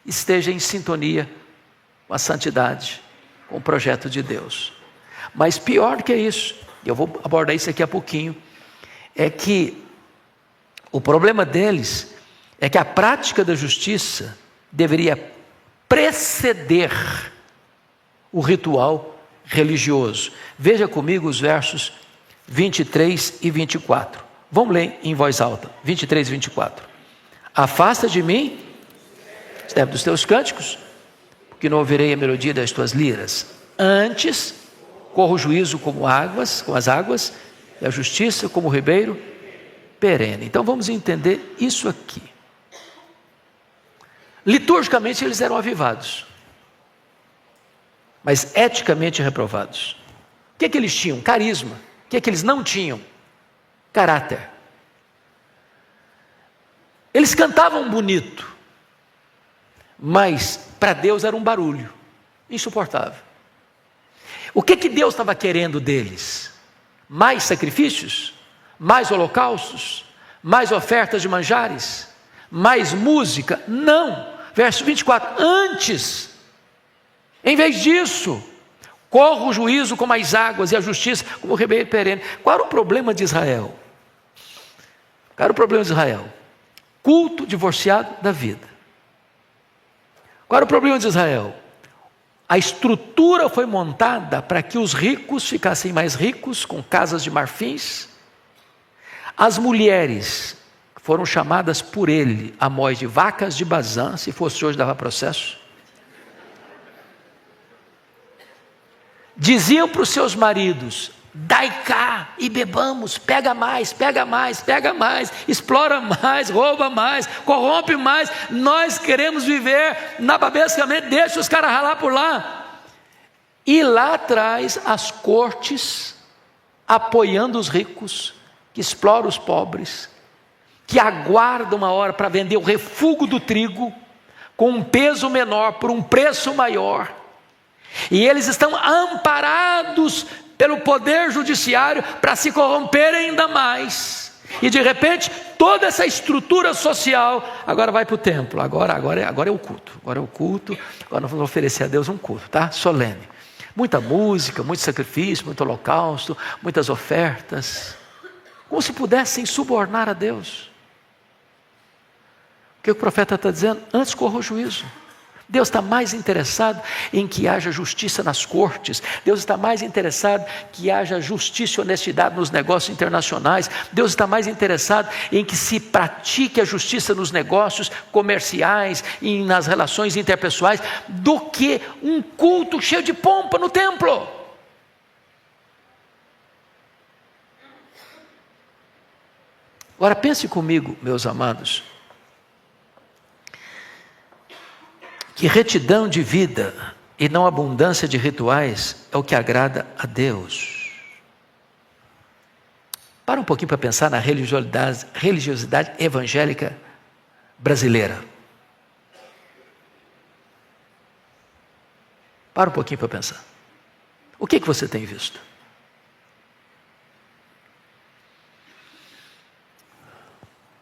esteja em sintonia com a santidade, com o projeto de Deus. Mas pior do que isso, eu vou abordar isso aqui a pouquinho, é que o problema deles é que a prática da justiça deveria preceder o ritual religioso. Veja comigo os versos 23 e 24. Vamos ler em voz alta, 23 e 24. Afasta de mim os tempos dos teus cânticos, porque não ouvirei a melodia das tuas liras. Antes, corra o juízo como as águas, e a justiça como o ribeiro perene. Então vamos entender isso aqui. Liturgicamente eles eram avivados, mas eticamente reprovados. O que é que eles tinham? Carisma. O que é que eles não tinham? Caráter. Eles cantavam bonito, mas para Deus era um barulho insuportável. O que que Deus estava querendo deles? Mais sacrifícios? Mais holocaustos? Mais ofertas de manjares? Mais música? Não. Verso 24, antes, em vez disso, corra o juízo como as águas e a justiça como o ribeiro perene. Qual era o problema de Israel? Qual era o problema de Israel? Culto divorciado da vida. Qual era o problema de Israel? A estrutura foi montada para que os ricos ficassem mais ricos, com casas de marfins. As mulheres foram chamadas por ele, Amós, de vacas de Bazã. Se fosse hoje dava processo. Diziam para os seus maridos, dai cá e bebamos, pega mais, explora mais, rouba mais, corrompe mais, nós queremos viver nababescamente, deixa os caras ralar por lá. E lá atrás as cortes apoiando os ricos, que exploram os pobres, que aguardam uma hora para vender o refúgio do trigo, com um peso menor, por um preço maior. E eles estão amparados pelo poder judiciário para se corromperem ainda mais. E de repente, toda essa estrutura social agora vai para o templo. Agora é o culto. Agora nós vamos oferecer a Deus um culto, tá? Solene. Muita música, muito sacrifício, muito holocausto, muitas ofertas, como se pudessem subornar a Deus. O que o profeta está dizendo? Antes corra o juízo. Deus está mais interessado em que haja justiça nas cortes. Deus está mais interessado que haja justiça e honestidade nos negócios internacionais. Deus está mais interessado em que se pratique a justiça nos negócios comerciais e nas relações interpessoais do que um culto cheio de pompa no templo. Agora pense comigo, meus amados, que retidão de vida e não abundância de rituais é o que agrada a Deus. Para um pouquinho para pensar na religiosidade evangélica brasileira. Para um pouquinho para pensar. O que você tem visto?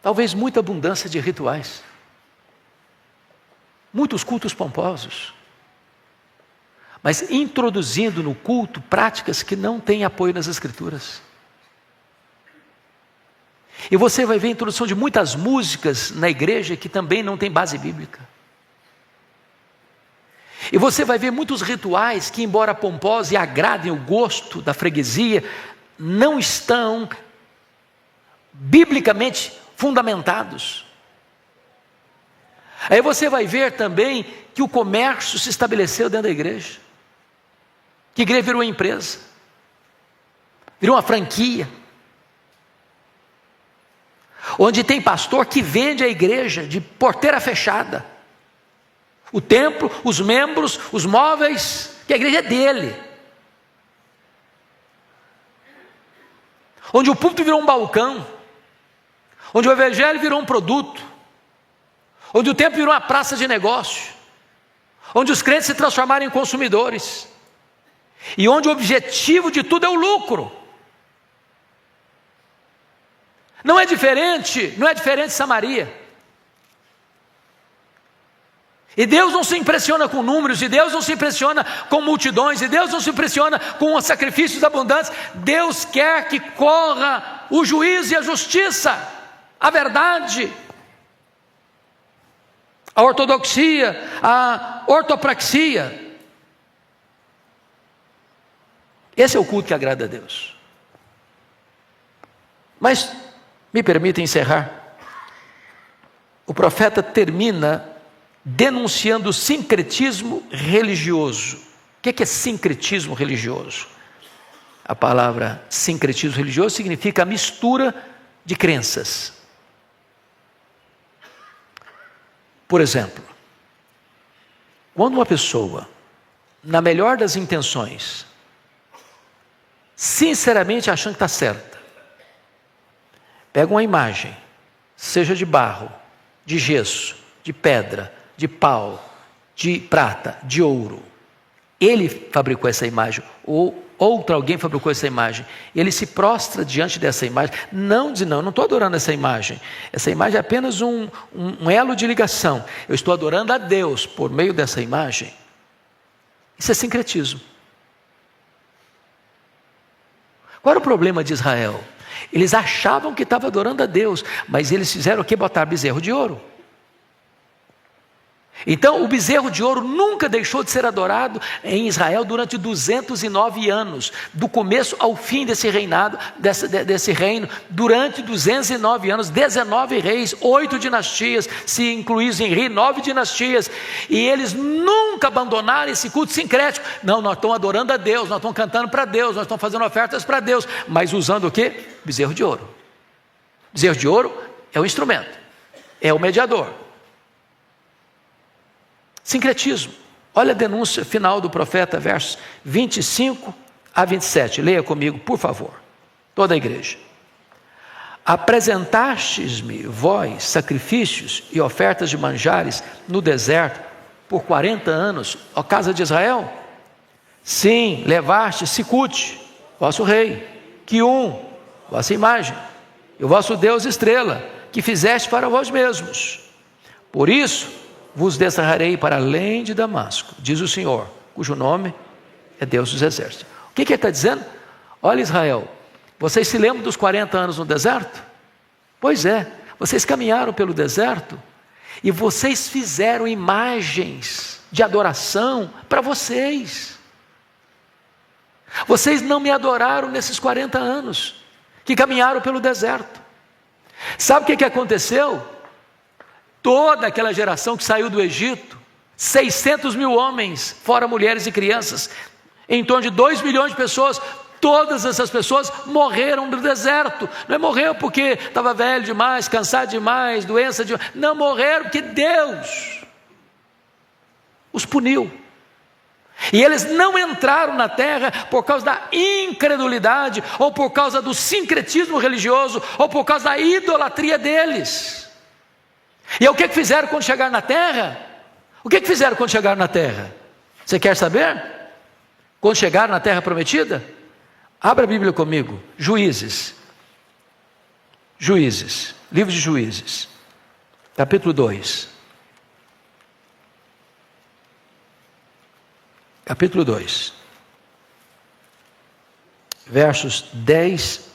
Talvez muita abundância de rituais. Muitos cultos pomposos, mas introduzindo no culto práticas que não têm apoio nas Escrituras. E você vai ver a introdução de muitas músicas na igreja que também não tem base bíblica. E você vai ver muitos rituais que, embora pomposos e agradem o gosto da freguesia, não estão biblicamente fundamentados. Aí você vai ver também que o comércio se estabeleceu dentro da igreja, que a igreja virou uma empresa, virou uma franquia, onde tem pastor que vende a igreja de porteira fechada, o templo, os membros, os móveis, que a igreja é dele, onde o púlpito virou um balcão, onde o evangelho virou um produto, onde o templo virou uma praça de negócio, onde os crentes se transformaram em consumidores, e onde o objetivo de tudo é o lucro. Não é diferente de Samaria. E Deus não se impressiona com números, e Deus não se impressiona com multidões, e Deus não se impressiona com os sacrifícios abundantes. Deus quer que corra o juízo e a justiça, a verdade, a ortodoxia, a ortopraxia. Esse é o culto que agrada a Deus. Mas, me permita encerrar. O profeta termina denunciando o sincretismo religioso. O que é sincretismo religioso? A palavra sincretismo religioso significa a mistura de crenças. Por exemplo, quando uma pessoa, na melhor das intenções, sinceramente achando que está certa, pega uma imagem, seja de barro, de gesso, de pedra, de pau, de prata, de ouro, ele fabricou essa imagem, ou alguém fabricou essa imagem, ele se prostra diante dessa imagem, não diz, não estou adorando essa imagem é apenas um elo de ligação, eu estou adorando a Deus por meio dessa imagem. Isso é sincretismo. Qual era o problema de Israel? Eles achavam que estavam adorando a Deus, mas eles fizeram o que? Botar bezerro de ouro. Então o bezerro de ouro nunca deixou de ser adorado em Israel durante 209 anos, do começo ao fim desse reinado, desse reino, durante 209 anos, 19 reis, 8 dinastias, se incluísse em rei, 9 dinastias, e eles nunca abandonaram esse culto sincrético. Não, nós estamos adorando a Deus, nós estamos cantando para Deus, nós estamos fazendo ofertas para Deus, mas usando o que? Bezerro de ouro. Bezerro de ouro é o instrumento, é o mediador. Sincretismo. Olha a denúncia final do profeta, versos 25 a 27. Leia comigo, por favor. Toda a igreja. Apresentastes-me vós sacrifícios e ofertas de manjares no deserto por 40 anos, ó casa de Israel? Sim, levaste Sicute, vosso rei, Quium, vossa imagem, e o vosso Deus estrela, que fizeste para vós mesmos. Por isso vos descerrarei para além de Damasco, diz o Senhor, cujo nome é Deus dos exércitos. O que ele está dizendo? Olha, Israel, vocês se lembram dos 40 anos no deserto? Pois é, vocês caminharam pelo deserto e vocês fizeram imagens de adoração para vocês. Vocês não me adoraram nesses 40 anos que caminharam pelo deserto. Sabe o que aconteceu? Toda aquela geração que saiu do Egito, 600 mil homens, fora mulheres e crianças, em torno de 2 milhões de pessoas, todas essas pessoas morreram no deserto. Não morreu porque estava velho demais, cansado demais, doença demais. Não morreram porque Deus os puniu. E eles não entraram na terra por causa da incredulidade, ou por causa do sincretismo religioso, ou por causa da idolatria deles. E o que fizeram quando chegaram na terra? O que fizeram quando chegaram na terra? Você quer saber? Quando chegaram na terra prometida? Abra a Bíblia comigo. Juízes, livro de Juízes, capítulo 2. Capítulo 2, versos 10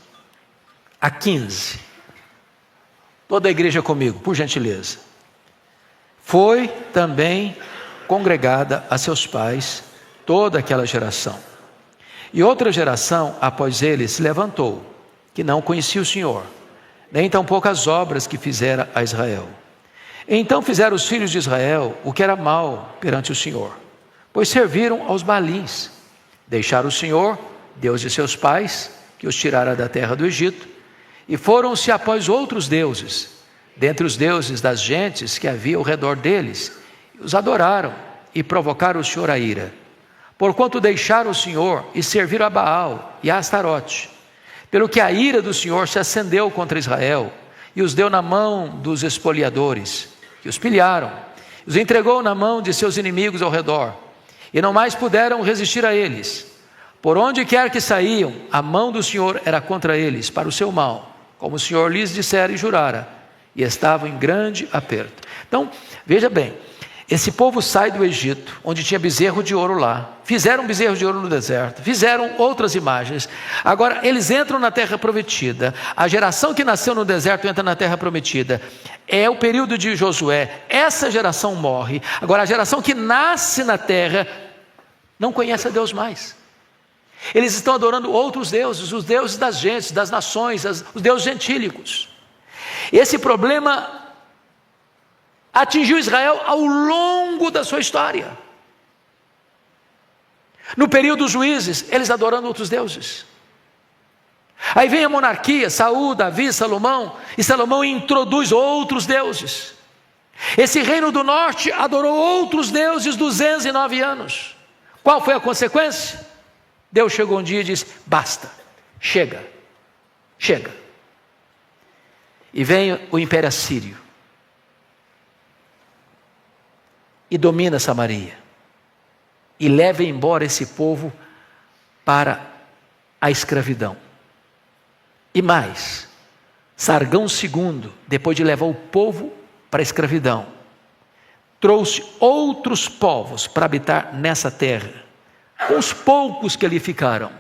a 15. Toda a igreja comigo, por gentileza. Foi também congregada a seus pais toda aquela geração. E outra geração após ele se levantou, que não conhecia o Senhor, nem tampouco as obras que fizera a Israel. Então fizeram os filhos de Israel o que era mal perante o Senhor, pois serviram aos Baalins, deixaram o Senhor, Deus de seus pais, que os tirara da terra do Egito, e foram-se após outros deuses, dentre os deuses das gentes que havia ao redor deles, os adoraram e provocaram o Senhor a ira, porquanto deixaram o Senhor e serviram a Baal e a Astarote, pelo que a ira do Senhor se acendeu contra Israel, e os deu na mão dos espoliadores, que os pilharam, os entregou na mão de seus inimigos ao redor, e não mais puderam resistir a eles. Por onde quer que saíam, a mão do Senhor era contra eles, para o seu mal, como o Senhor lhes dissera e jurara, e estavam em grande aperto. Então, veja bem, esse povo sai do Egito, onde tinha bezerro de ouro lá, fizeram bezerro de ouro no deserto, fizeram outras imagens, agora eles entram na terra prometida, a geração que nasceu no deserto entra na terra prometida, é o período de Josué, essa geração morre, agora a geração que nasce na terra, não conhece a Deus mais, eles estão adorando outros deuses, os deuses das gentes, das nações, os deuses gentílicos. Esse problema atingiu Israel ao longo da sua história. No período dos juízes, eles adorando outros deuses. Aí vem a monarquia, Saul, Davi, Salomão, e Salomão introduz outros deuses. Esse reino do norte adorou outros deuses 209 anos. Qual foi a consequência? Deus chegou um dia e disse: basta, chega. E vem o Império Assírio e domina Samaria, e leva embora esse povo para a escravidão. E mais, Sargão II, depois de levar o povo para a escravidão, trouxe outros povos para habitar nessa terra, com os poucos que ali ficaram,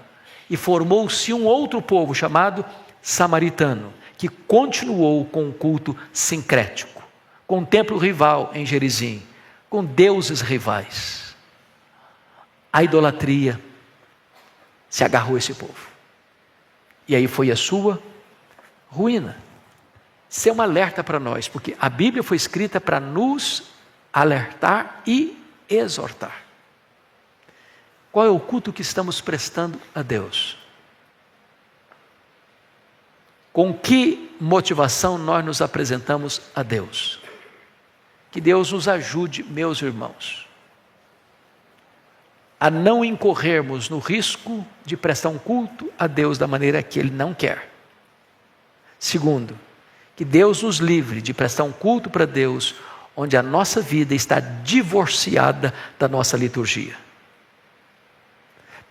e formou-se um outro povo chamado samaritano, que continuou com um culto sincrético, com um templo rival em Gerizim, com deuses rivais. A idolatria se agarrou a esse povo. E aí foi a sua ruína. Isso é um alerta para nós, porque a Bíblia foi escrita para nos alertar e exortar. Qual é o culto que estamos prestando a Deus? Com que motivação nós nos apresentamos a Deus? Que Deus nos ajude, meus irmãos, a não incorrermos no risco de prestar um culto a Deus da maneira que Ele não quer. Segundo, que Deus nos livre de prestar um culto para Deus onde a nossa vida está divorciada da nossa liturgia.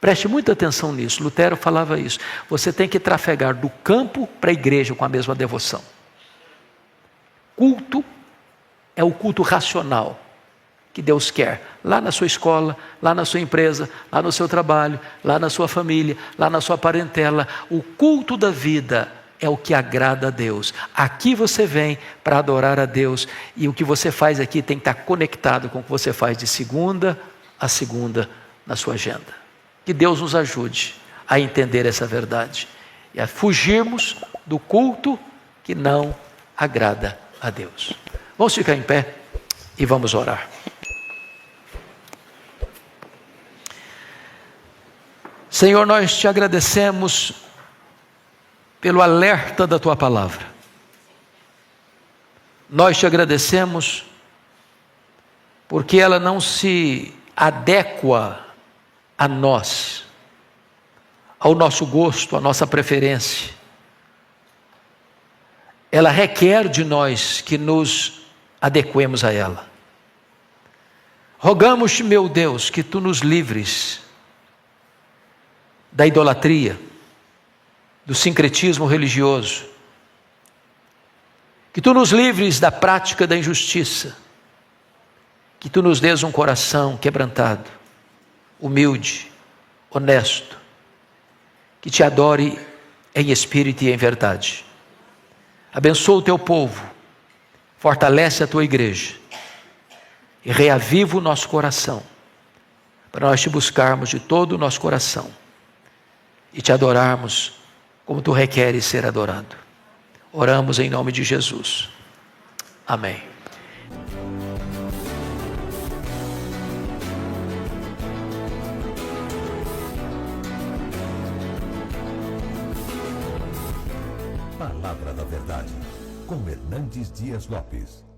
Preste muita atenção nisso, Lutero falava isso. Você tem que trafegar do campo para a igreja com a mesma devoção. Culto é o culto racional. que Deus quer, lá na sua escola, lá na sua empresa, lá no seu trabalho, lá na sua família, lá na sua parentela. O culto da vida é o que agrada a Deus. Aqui você vem para adorar a Deus, e o que você faz aqui tem que estar conectado com o que você faz de segunda a segunda na sua agenda. Que Deus nos ajude a entender essa verdade e a fugirmos do culto que não agrada a Deus. Vamos ficar em pé e vamos orar. Senhor, nós te agradecemos pelo alerta da tua palavra. Nós te agradecemos porque ela não se adequa a nós, ao nosso gosto, à nossa preferência. Ela requer de nós que nos adequemos a ela. Rogamos-te, meu Deus, que tu nos livres da idolatria, do sincretismo religioso, que tu nos livres da prática da injustiça, que tu nos dês um coração quebrantado, humilde, honesto, que te adore em espírito e em verdade. Abençoa o teu povo, fortalece a tua igreja e reaviva o nosso coração, para nós te buscarmos de todo o nosso coração e te adorarmos como tu requeres ser adorado. Oramos em nome de Jesus. Amém. Palavra da Verdade, com Hernandes Dias Lopes.